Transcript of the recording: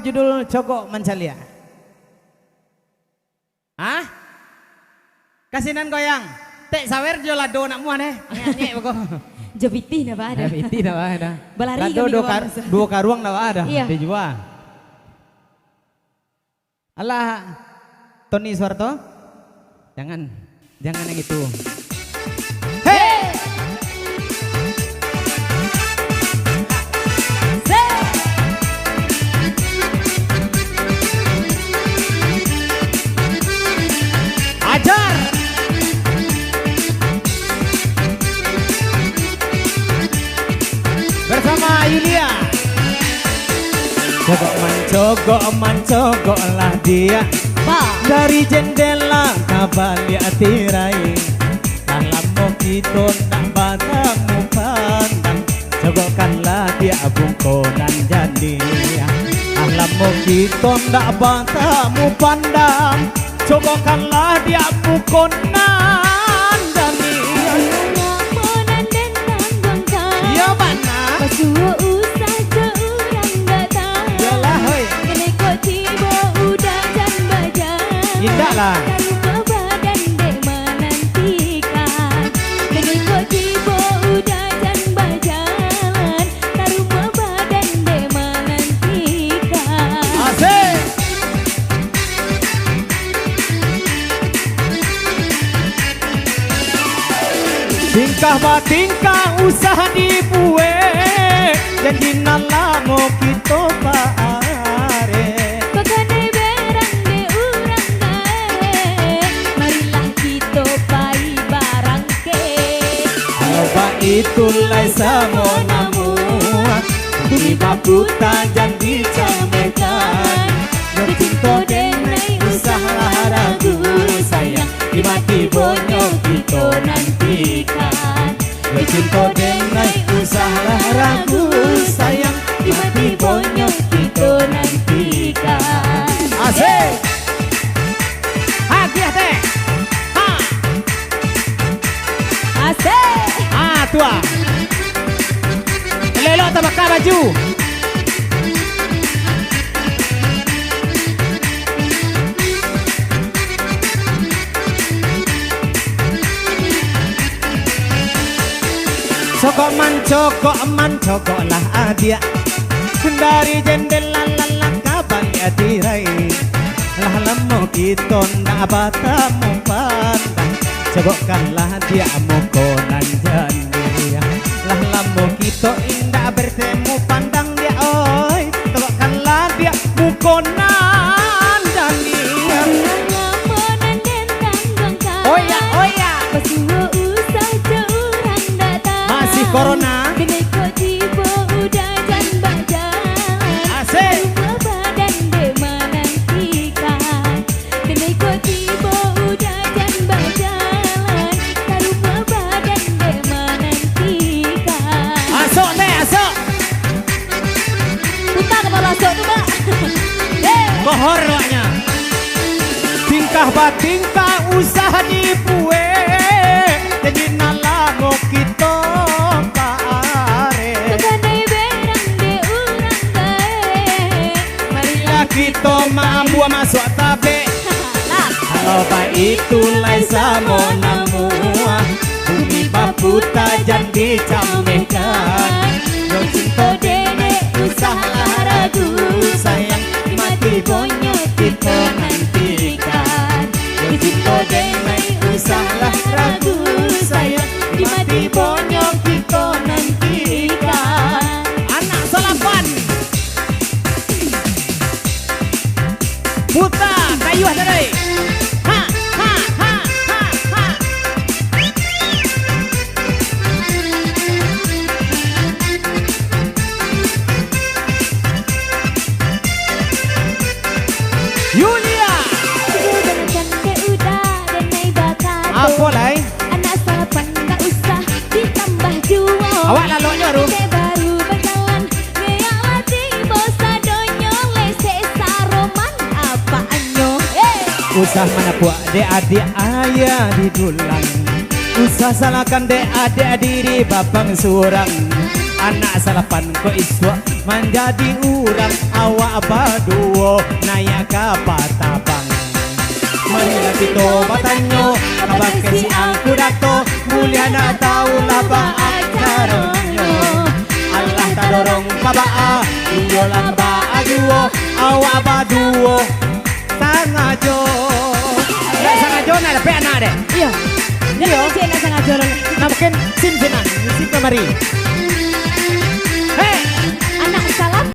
judul Cogok Mancalia? Hah? Kasinan goyang. Tek sawer jo lado nak muan nyek bako. Jo pitih na ba ada? Pitih na ba ada? Balari lado dua karuang na ba ada? Iya. Dijual. Alah, Tony Suwarto. Jangan yang itu. Hey! Ajar! Bersama Yulia. Cogok lah dia dari jendela kabalia tirai. Dalam mokito tak batamu pandang, cogokkanlah dia bungkonan jadi. Dalam mokito tak batamu pandang, cogokkanlah dia bungkonan jadi. Ya mana? Pasuo usah seorang datang. Yalah hoi. Kene kok tiba udah jan bajan. Indah lah. Taruh ke badan dek menantikan. Kene kok tiba udah jan bajan. Taruh ke badan dek menantikan. Asik. Tingkah batingkah usah dibuat, janji nalamo kita paare. Pagane berang de urang gae. Marilah kita pai barang ke. Apa itulah samo namu, bumi baputa janji camekan. Cinta denai usaha ragu sayang, di mati bonyok kita nantikan. Cinta denai usaha ragu sayang, di mati bonyok kita nantikan. Asik. Hadiah teh. Ha. Asik. Ah tua. Lelok tak pakai baju. Cogok lah adia dari jendela lalang kabalia tirai. Lah lemo kita ndak batamu pandang, cogokkanlah dia mukonan jadi. Lah lemo kita indah bertemu pandang dia oi, cogokkanlah dia mukonan jadi. Oh ya, oh ya. Pasuo usah seorang datang. Masih corona. Kene kok tiba udah jan bajan. Asik. Taruh badan dek menantikan. Kene kok tiba udah jan bajan. Taruh badan dek menantikan. Asok teh, asok. Putar kepala asok tu mbak. Kohor maknya. Tingkah batingkah usah dibuat, jadi nalago kita paare. Pagane berang de urang gae. Marilah kita mampu masuk tabe. Lah. Kalau baik itulah samo namu, bumi baputa janji camekan. Yo cinta dene usaha ragu sayang, mati bonyok kita nantikan. Yo cinta dene usaha ragu sayang, mati bonyok kita nantikan. Anak solapan buta kayu ada deh. Ha ha ha ha ha. Yulia. Sudah cande udah dan naik bakar. Apa lai? Anak sarapan tak usah ditambah jual. Awak laloknya ru. Kita baru berjalan. Ngeyak hati bosa donyol. Lesek saroman apa anyo. Usah mana puak dek adik ayah di dulang. Usah salahkan dek adik diri babang surang. anak salapan ko iswa menjadi urang awak baduo naya kapatabang Manila pito batanyo kabag kasi ang kudato mulia na tao labang akaronyo Allah tadorong kabaa iyo lang ba aduo awak baduo sangajo sangajo na dapat na deh Iya. Iya. Cina sangat jorong. Nah mungkin sim-siman, sim kemari.